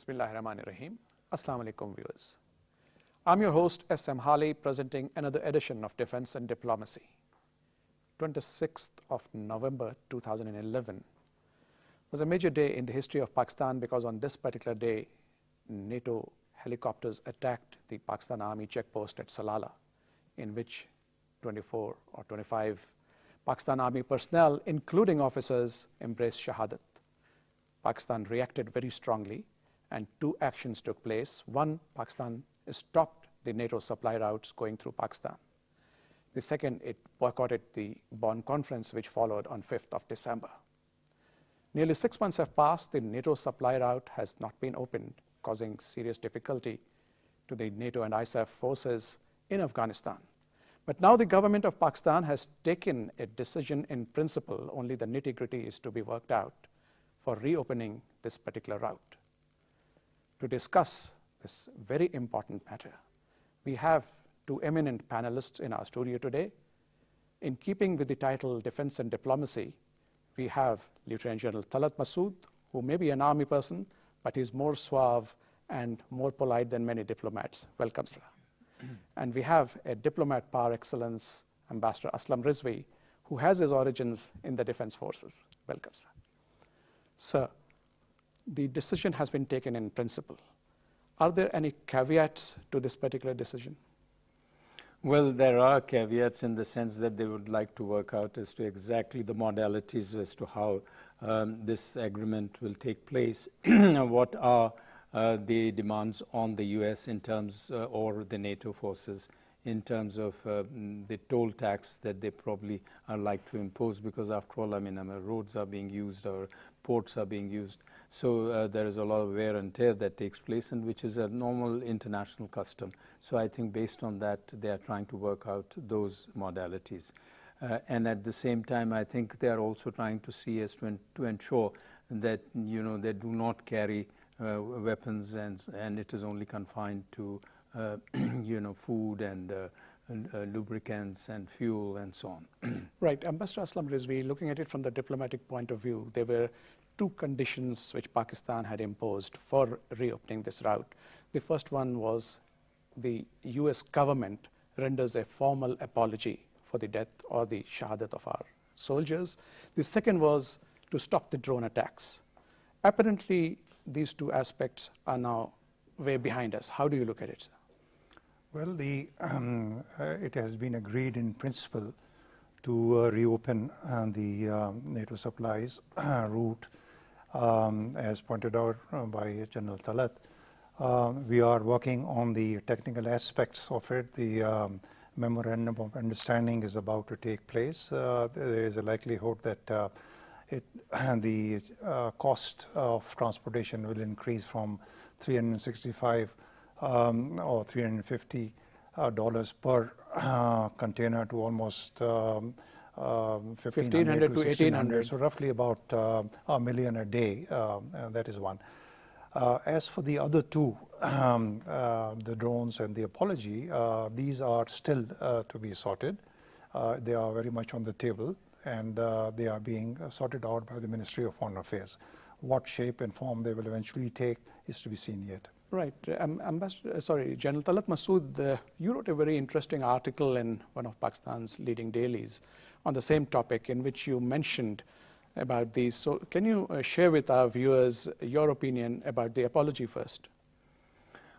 Bismillahirrahmanirrahim. Assalamu alaikum viewers. I'm your host Hali presenting another edition of Defense and Diplomacy. 26th of November 2011 was a major day in the history of Pakistan because on this particular day NATO helicopters attacked the Pakistan Army checkpost at Salala, in which 24 or 25 Pakistan Army personnel, including officers, embraced Shahadat. Pakistan reacted very strongly and two actions took place. One, Pakistan stopped the NATO supply routes going through Pakistan. The second, it boycotted the Bonn conference which followed on 5th of December. Nearly 6 months have passed. The NATO supply route has not been opened, causing serious difficulty to the NATO and ISAF forces in Afghanistan. But now the government of Pakistan has taken a decision in principle. Only the nitty-gritty is to be worked out for reopening this particular route. To discuss this very important matter, we have two eminent panelists in our studio today. In keeping with the title Defense and Diplomacy, we have Lieutenant General Talat Masood, who may be an army person, but he's more suave and more polite than many diplomats. Welcome, sir. And we have a diplomat par excellence, Ambassador Aslam Rizvi, who has his origins in the defense forces. Welcome, sir. Sir, the decision has been taken in principle. Are there any caveats to this particular decision? Well, there are caveats in the sense that they would like to work out as to exactly the modalities as to how this agreement will take place, what are the demands on the US in terms, or the NATO forces, in terms of the toll tax that they probably are like to impose, because after all, I mean, roads are being used or ports are being used. So there is a lot of wear and tear that takes place, and which is a normal international custom. So I think based on that, they are trying to work out those modalities. And at the same time, I think they are also trying to see as to ensure that, you know, they do not carry weapons and it is only confined to you know, food and lubricants and fuel and so on. Right. Ambassador Aslam Rizvi, looking at it from the diplomatic point of view, there were two conditions which Pakistan had imposed for reopening this route. The first one was the US government renders a formal apology for the death or the shahadat of our soldiers. The second was to stop the drone attacks. Apparently, these two aspects are now way behind us. How do you look at it, sir? Well, it has been agreed in principle to reopen the NATO supplies route, as pointed out by General Talat. We are working on the technical aspects of it. The memorandum of understanding is about to take place. There is a likelihood that the cost of transportation will increase from $365 or $350 per container to almost $1,500 to $1,800. So roughly about $1 million a day. That is one. As for the other two, the drones and the apology, these are still to be sorted. They are very much on the table, and they are being sorted out by the Ministry of Foreign Affairs. What shape and form they will eventually take is to be seen yet. Right. General Talat Masood, you wrote a very interesting article in one of Pakistan's leading dailies on the same topic, in which you mentioned about these. So can you share with our viewers your opinion about the apology first?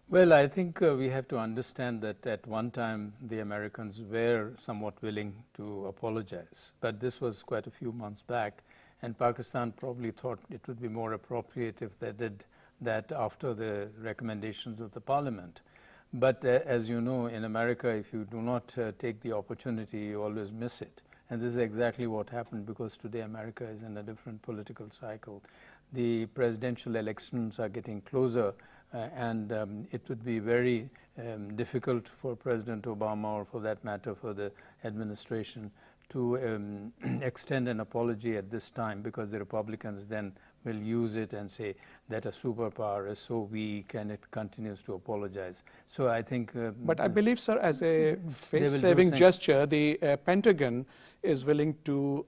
Well, I think we have to understand that at one time the Americans were somewhat willing to apologize, but this was quite a few months back, and Pakistan probably thought it would be more appropriate if they did that after the recommendations of the parliament. But as you know, in America, if you do not take the opportunity, you always miss it. And this is exactly what happened, because today America is in a different political cycle. The presidential elections are getting closer, and it would be very difficult for President Obama, or for that matter for the administration, to extend an apology at this time, because the Republicans then will use it and say that a superpower is so weak and it continues to apologize. So I think... but I believe, sir, as a face-saving gesture, the Pentagon is willing to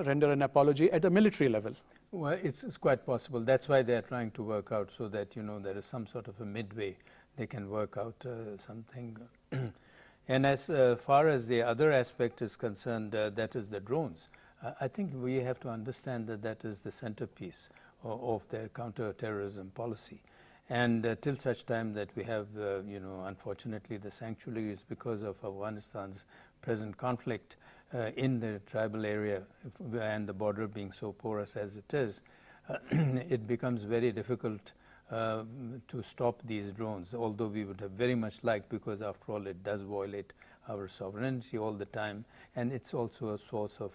render an apology at the military level. Well, it's quite possible. That's why they're trying to work out so that, you know, there is some sort of a midway. They can work out something. And as far as the other aspect is concerned, that is the drones. I think we have to understand that that is the centerpiece of their counter-terrorism policy. And till such time that we have, you know, unfortunately the sanctuaries because of Afghanistan's present conflict in the tribal area and the border being so porous as it is, it becomes very difficult to stop these drones, although we would have very much liked, because after all it does violate our sovereignty all the time, and it's also a source of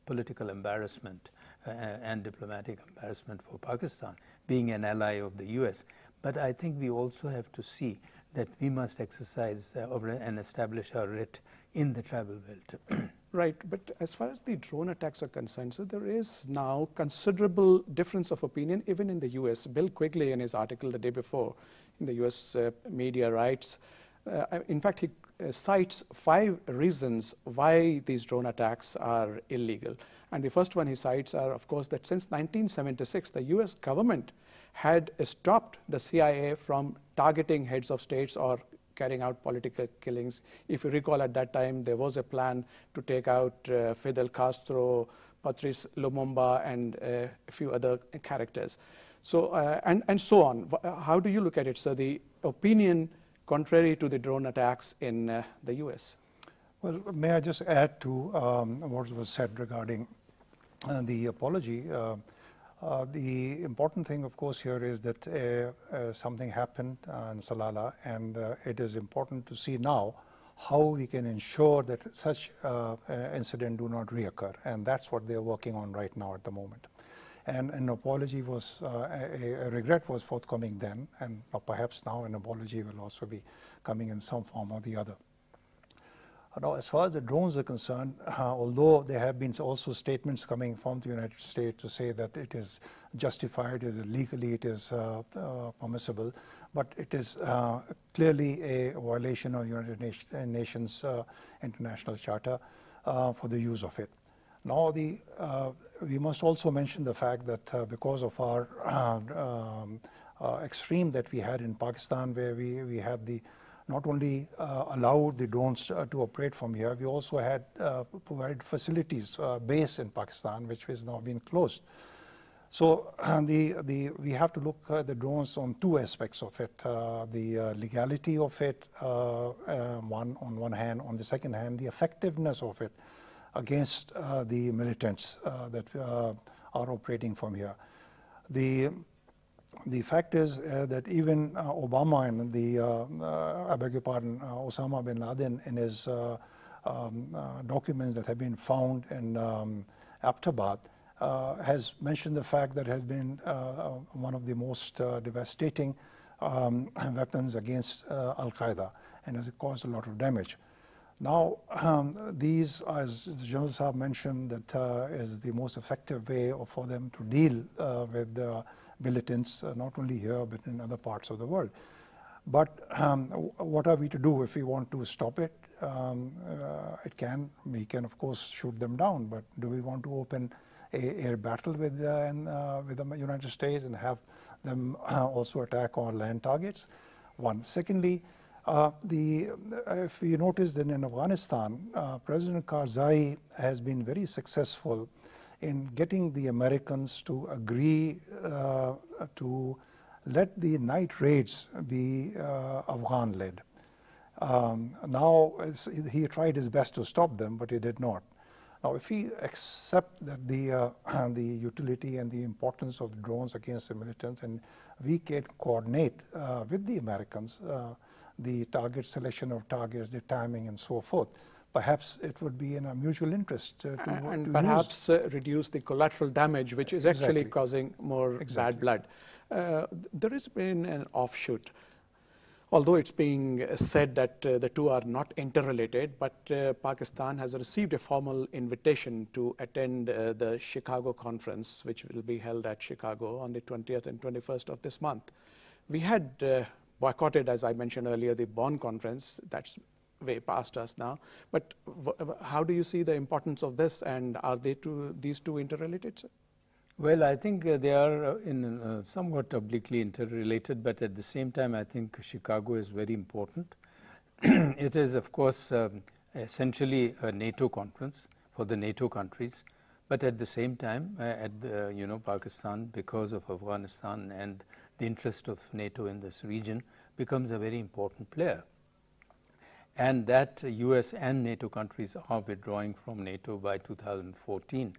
political embarrassment and diplomatic embarrassment for Pakistan, being an ally of the US. But I think we also have to see that we must exercise and establish our writ in the tribal belt. Right, but as far as the drone attacks are concerned, so there is now considerable difference of opinion even in the US. Bill Quigley, in his article the day before in the US media, writes, in fact, he cites 5 reasons why these drone attacks are illegal. And the first one he cites are, of course, that since 1976, the US government had stopped the CIA from targeting heads of states or carrying out political killings. If you recall, at that time, there was a plan to take out Fidel Castro, Patrice Lumumba, and a few other characters. So, and so on. How do you look at it, sir? The opinion contrary to the drone attacks in the US? Well, may I just add to what was said regarding the apology? The important thing, of course, here is that something happened in Salalah, and it is important to see now how we can ensure that such incident do not reoccur, and that's what they're working on right now at the moment. And an apology was, a regret was forthcoming then, and perhaps now an apology will also be coming in some form or the other. Now, as far as the drones are concerned, although there have been also statements coming from the United States to say that it is justified, legally it is permissible, but it is clearly a violation of United Nations International Charter for the use of it. Now, we must also mention the fact that because of our extreme that we had in Pakistan, where we had not only allowed the drones to operate from here, we also had provided facilities, base in Pakistan, which has now been closed. So we have to look at the drones on 2 aspects of it: the legality of it, on one hand; on the second hand, the effectiveness of it against the militants that are operating from here. The fact is that even Obama and I beg your pardon, Osama bin Laden, in his documents that have been found in Abbottabad, has mentioned the fact that it has been one of the most devastating weapons against Al-Qaeda, and has caused a lot of damage. Now, these, as the General Saab mentioned, that is the most effective way for them to deal with militants, not only here, but in other parts of the world. But what are we to do if we want to stop it? We can, of course, shoot them down, but do we want to open an air battle with the United States and have them also attack our land targets? One. Secondly, if you notice that in Afghanistan, President Karzai has been very successful in getting the Americans to agree to let the night raids be Afghan-led. Now, he tried his best to stop them, but he did not. Now, if we accept that the utility and the importance of the drones against the militants, and we can coordinate with the Americans the target selection of targets, the timing, and so forth, perhaps it would be in our mutual interest to perhaps reduce the collateral damage, which is actually causing more bad blood. There has been an offshoot, although it's being said that the two are not interrelated, but Pakistan has received a formal invitation to attend the Chicago conference, which will be held at Chicago on the 20th and 21st of this month. We had boycotted, as I mentioned earlier, the Bonn conference. That's way past us now. But how do you see the importance of this, and are these two interrelated, sir? Well, I think they are somewhat obliquely interrelated, but at the same time, I think Chicago is very important. It is, of course, essentially a NATO conference for the NATO countries, but at the same time, Pakistan, because of Afghanistan and the interest of NATO in this region, becomes a very important player. And that US and NATO countries are withdrawing from NATO by 2014.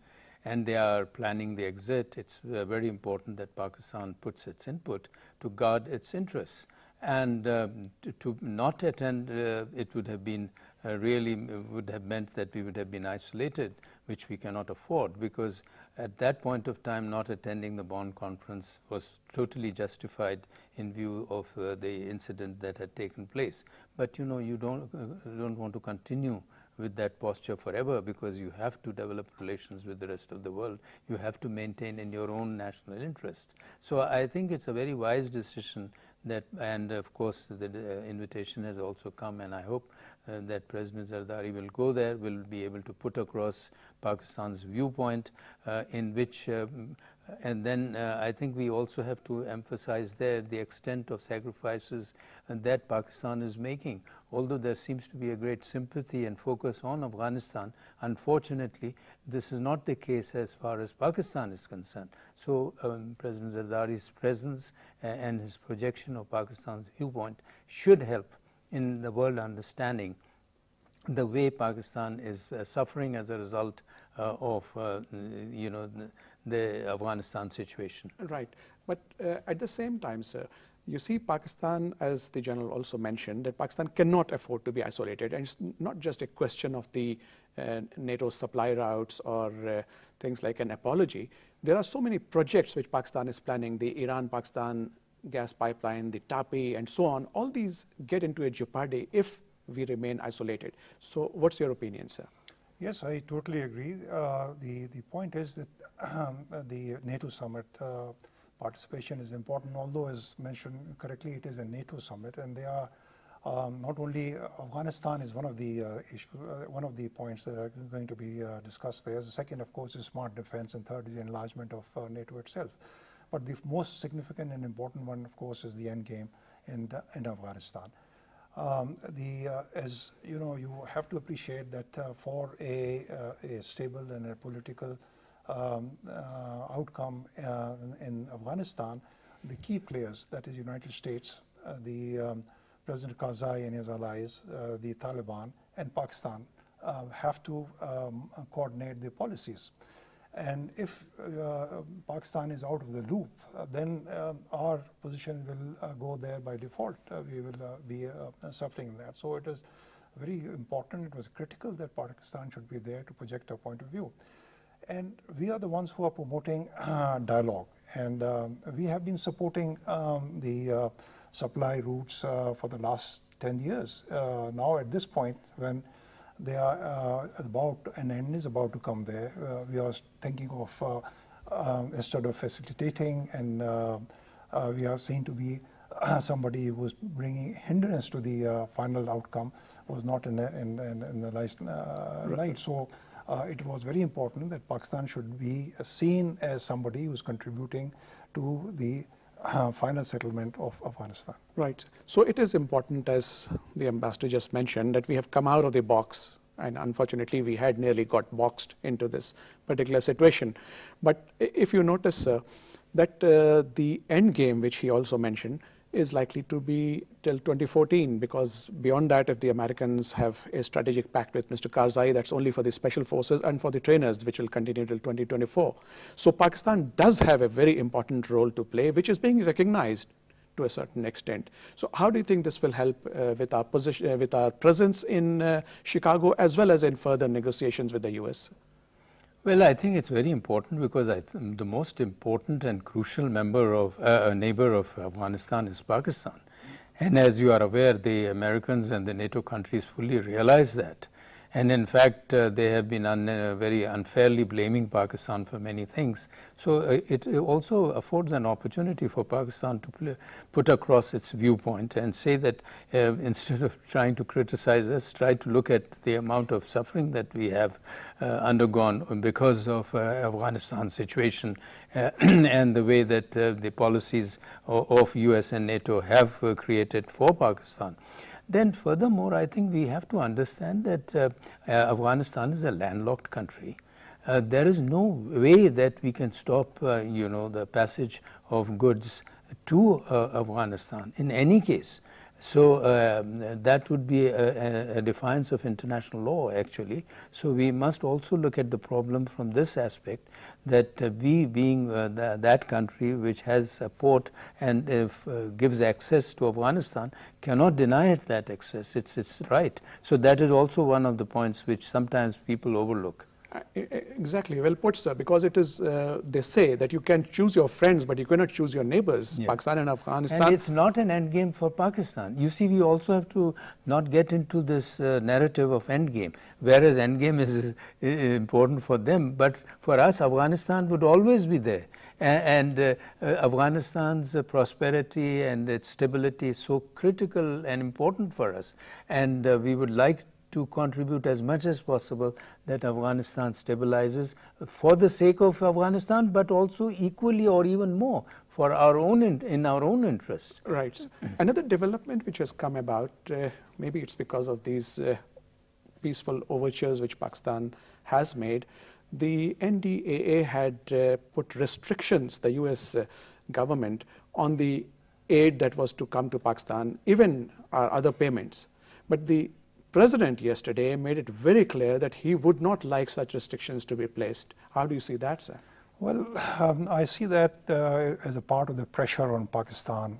And they are planning the exit. It's very important that Pakistan puts its input to guard its interests. And to not attend, it would have been would have meant that we would have been isolated, which we cannot afford, because at that point of time, not attending the Bonn conference was totally justified in view of the incident that had taken place. But you don't want to continue with that posture forever, because you have to develop relations with the rest of the world. You have to maintain in your own national interest. So I think it's a very wise decision that, and of course the invitation has also come, and I hope that President Zardari will go there, will be able to put across Pakistan's viewpoint in which and then I think we also have to emphasize there the extent of sacrifices that Pakistan is making. Although there seems to be a great sympathy and focus on Afghanistan, unfortunately, this is not the case as far as Pakistan is concerned. So President Zardari's presence and his projection of Pakistan's viewpoint should help in the world understanding the way Pakistan is suffering as a result of the Afghanistan situation. Right. But at the same time, sir, you see Pakistan, as the General also mentioned, that Pakistan cannot afford to be isolated. And it's not just a question of the NATO supply routes or things like an apology. There are so many projects which Pakistan is planning, the Iran-Pakistan gas pipeline, the TAPI, and so on. All these get into a jeopardy if we remain isolated. So what's your opinion, sir? Yes, I totally agree. The point is that the NATO summit participation is important, although as mentioned correctly, it is a NATO summit, and they are not only Afghanistan is one of the one of the points that are going to be discussed there. The second, of course, is smart defense, and third is the enlargement of NATO itself. But the most significant and important one, of course, is the end game in Afghanistan. As you know, you have to appreciate that for a stable and a political outcome in Afghanistan, the key players, that is United States, President Karzai and his allies, the Taliban, and Pakistan have to coordinate their policies. And if Pakistan is out of the loop, then our position will go there by default. We will be suffering that. So it is very important, it was critical that Pakistan should be there to project our point of view. And we are the ones who are promoting dialogue. And we have been supporting the supply routes for the last 10 years. Now at this point, when they are an end is about to come there, we are thinking of, instead of facilitating, and we are seen to be somebody who was bringing hindrance to the final outcome, was not in the light. So it was very important that Pakistan should be seen as somebody who is contributing to the final settlement of Afghanistan. Right. So it is important, as the ambassador just mentioned, that we have come out of the box, and unfortunately we had nearly got boxed into this particular situation. But if you notice, that the end game, which he also mentioned, is likely to be till 2014, because beyond that, if the Americans have a strategic pact with Mr. Karzai, that's only for the special forces and for the trainers, which will continue till 2024. So Pakistan does have a very important role to play, which is being recognized to a certain extent. So how do you think this will help with our position, with our presence in Chicago, as well as in further negotiations with the US? Well, I think it's very important, because the most important and crucial neighbor of Afghanistan is Pakistan. And as you are aware, the Americans and the NATO countries fully realize that. And in fact, they have been very unfairly blaming Pakistan for many things. So it also affords an opportunity for Pakistan to put across its viewpoint and say that instead of trying to criticize us, try to look at the amount of suffering that we have undergone because of Afghanistan situation and the way that the policies of US and NATO have created for Pakistan. Then furthermore, I think we have to understand that Afghanistan is a landlocked country. There is no way that we can stop, the passage of goods to Afghanistan in any case. So that would be a defiance of international law, actually. So we must also look at the problem from this aspect, that we being that country which has a port and gives access to Afghanistan, cannot deny it that access. It's right. So that is also one of the points which sometimes people overlook. Exactly, well put, sir, because it is, they say that you can choose your friends, but you cannot choose your neighbors, yeah. Pakistan and Afghanistan. And it's not an end game for Pakistan. You see, we also have to not get into this narrative of end game, whereas end game is important for them, but for us, Afghanistan would always be there. And Afghanistan's prosperity and its stability is so critical and important for us, and we would like to contribute as much as possible that Afghanistan stabilizes for the sake of Afghanistan, but also equally or even more for our own in our own interest. Right. Another development which has come about, maybe it's because of these peaceful overtures which Pakistan has made. The NDAA had put restrictions, the US government, on the aid that was to come to Pakistan, even other payments. But the President yesterday made it very clear that he would not like such restrictions to be placed. How do you see that, sir? Well, I see that as a part of the pressure on Pakistan.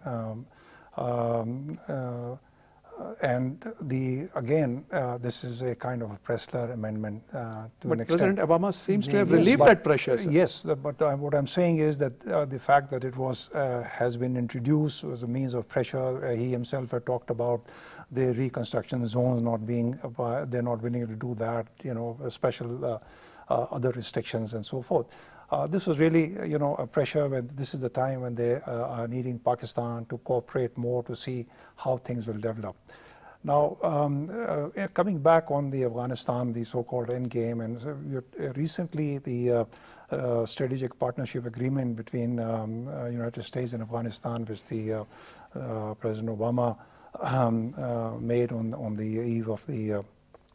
And this is a kind of a Pressler amendment to an extent. But President Obama seems to have relieved that pressure, sir. Yes, but what I'm saying is that the fact that it was has been introduced was a means of pressure. He himself had talked about the reconstruction zones not being, they're not willing to do that, special other restrictions and so forth. This was really, a pressure when this is the time when they are needing Pakistan to cooperate more to see how things will develop. Now, coming back on the Afghanistan, the so-called endgame, and recently the strategic partnership agreement between United States and Afghanistan, which the President Obama made on the eve of the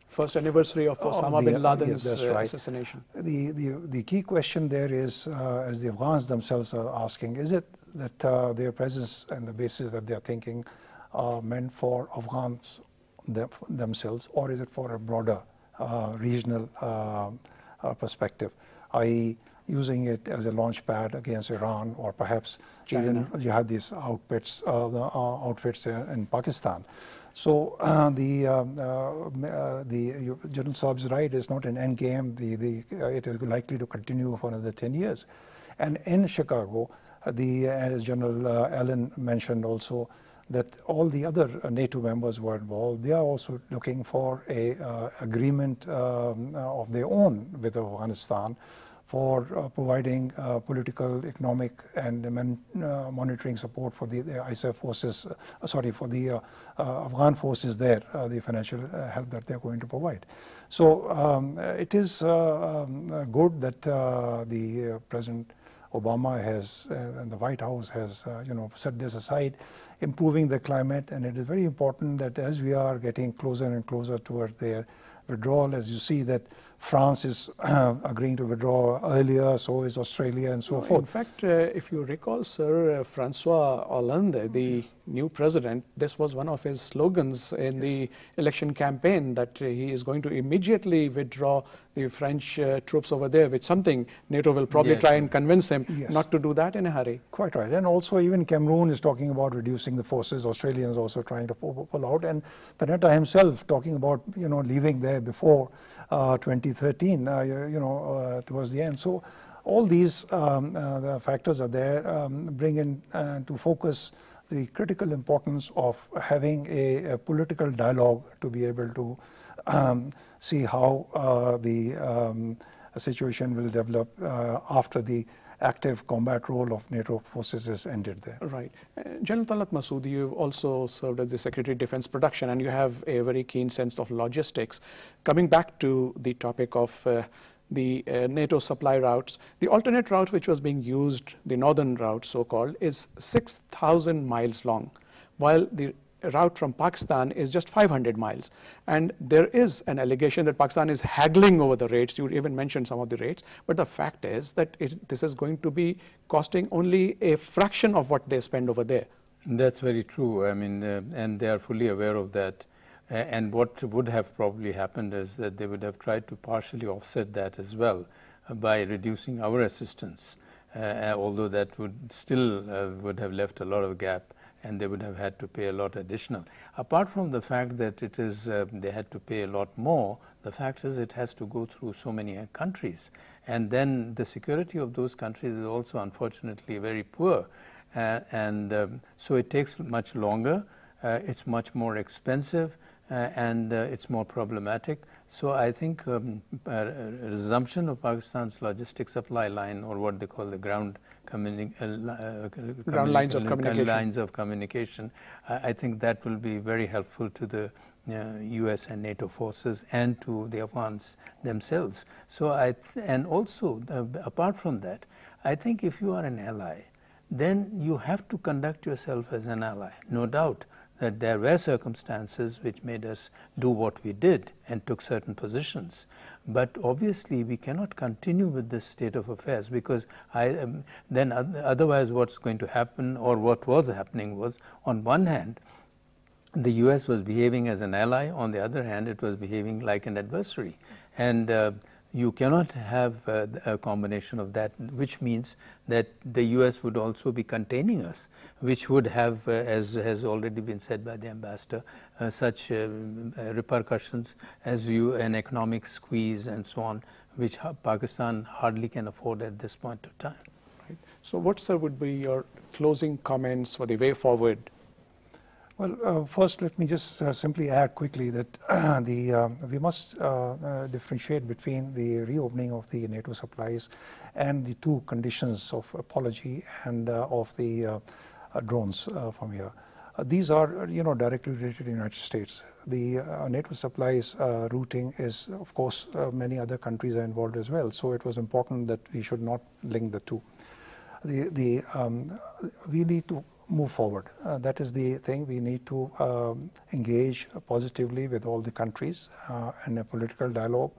first anniversary of Osama bin Laden's assassination. The key question there is, as the Afghans themselves are asking, is it that their presence and the bases that they are thinking are meant for Afghans themselves, or is it for a broader regional perspective, i.e. using it as a launch pad against Iran, or perhaps China. Even you have these outfits in Pakistan. So General Saab's right, is not an end game. It is likely to continue for another 10 years. And in Chicago, as General Allen mentioned also, that all the other NATO members were involved. They are also looking for a agreement of their own with Afghanistan for providing political, economic, and monitoring support for the ISAF forces, for the Afghan forces there, the financial help that they're going to provide. So it is good that the President Obama has, and the White House has, set this aside, improving the climate, and it is very important that as we are getting closer and closer toward their withdrawal, as you see that France is agreeing to withdraw earlier, so is Australia, and so forth. In fact, if you recall, sir, Francois Hollande, the new president, this was one of his slogans in the election campaign, that he is going to immediately withdraw the French troops over there, which something NATO will probably try and convince him not to do that in a hurry. Quite right. And also even Cameroon is talking about reducing the forces. Australia is also trying to pull out. And Panetta himself talking about, leaving there before 2013, towards the end. So all these the factors are there, bring in to focus the critical importance of having a political dialogue to be able to see how the situation will develop after the active combat role of NATO forces is ended there. Right. General Talat Masood, you've also served as the Secretary of Defense Production, and you have a very keen sense of logistics. Coming back to the topic of the NATO supply routes, the alternate route which was being used, the northern route so-called, is 6,000 miles long, while the route from Pakistan is just 500 miles. And there is an allegation that Pakistan is haggling over the rates. You even mentioned some of the rates. But the fact is that this is going to be costing only a fraction of what they spend over there. That's very true. I mean, and they are fully aware of that. And what would have probably happened is that they would have tried to partially offset that as well by reducing our assistance, although that would still would have left a lot of gap, and they would have had to pay a lot additional. Apart from the fact that it is they had to pay a lot more, the fact is it has to go through so many countries, and then the security of those countries is also unfortunately very poor, so it takes much longer, it's much more expensive, and it's more problematic. So I think resumption of Pakistan's logistics supply line, or what they call the ground lines of communication, I think that will be very helpful to the US and NATO forces and to the Afghans themselves. So and also apart from that, I think if you are an ally, then you have to conduct yourself as an ally. No doubt that there were circumstances which made us do what we did and took certain positions. But obviously we cannot continue with this state of affairs, because then otherwise what's going to happen, or what was happening, was on one hand the US was behaving as an ally, on the other hand it was behaving like an adversary. And you cannot have a combination of that, which means that the US would also be containing us, which would have, as has already been said by the ambassador, such repercussions as an economic squeeze and so on, which Pakistan hardly can afford at this point of time. Right. So what, sir, would be your closing comments for the way forward? Well, first let me just simply add quickly that we must differentiate between the reopening of the NATO supplies and the two conditions of apology and of the drones from here. These are, directly related to the United States. The NATO supplies routing is, of course, many other countries are involved as well. So it was important that we should not link the two. We need to move forward. That is the thing. We need to engage positively with all the countries in a political dialogue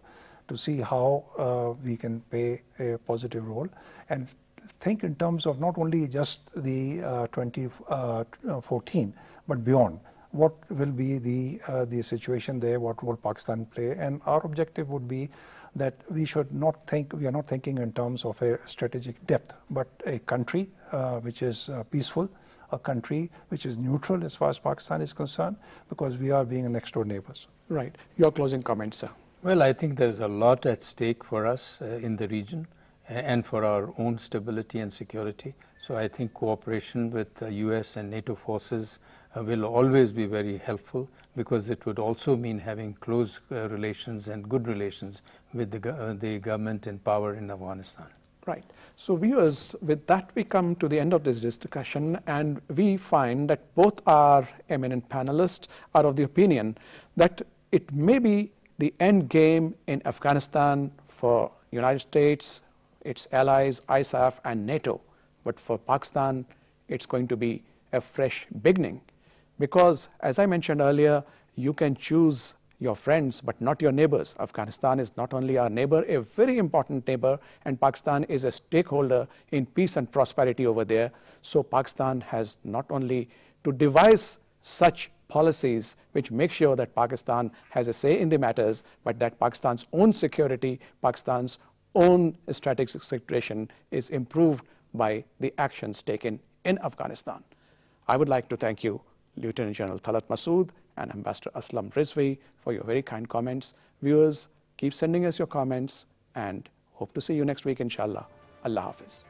to see how we can play a positive role, and think in terms of not only just the 2014, but beyond. What will be the situation there? What role Pakistan play? And our objective would be that we are not thinking in terms of a strategic depth, but a country which is peaceful, a country which is neutral as far as Pakistan is concerned, because we are being next door neighbors. Right. Your closing comments, sir. Well, I think there's a lot at stake for us in the region and for our own stability and security. So I think cooperation with the US and NATO forces will always be very helpful, because it would also mean having close relations and good relations with the government in power in Afghanistan. Right. So viewers, with that we come to the end of this discussion, and we find that both our eminent panelists are of the opinion that it may be the end game in Afghanistan for United States, its allies, ISAF and NATO. But for Pakistan, it's going to be a fresh beginning, because as I mentioned earlier, you can choose your friends, but not your neighbors. Afghanistan is not only our neighbor, a very important neighbor, and Pakistan is a stakeholder in peace and prosperity over there. So Pakistan has not only to devise such policies which make sure that Pakistan has a say in the matters, but that Pakistan's own security, Pakistan's own strategic situation is improved by the actions taken in Afghanistan. I would like to thank you, Lieutenant General Talat Masood and Ambassador Aslam Rizvi, for your very kind comments. Viewers, keep sending us your comments, and hope to see you next week, inshallah. Allah Hafiz.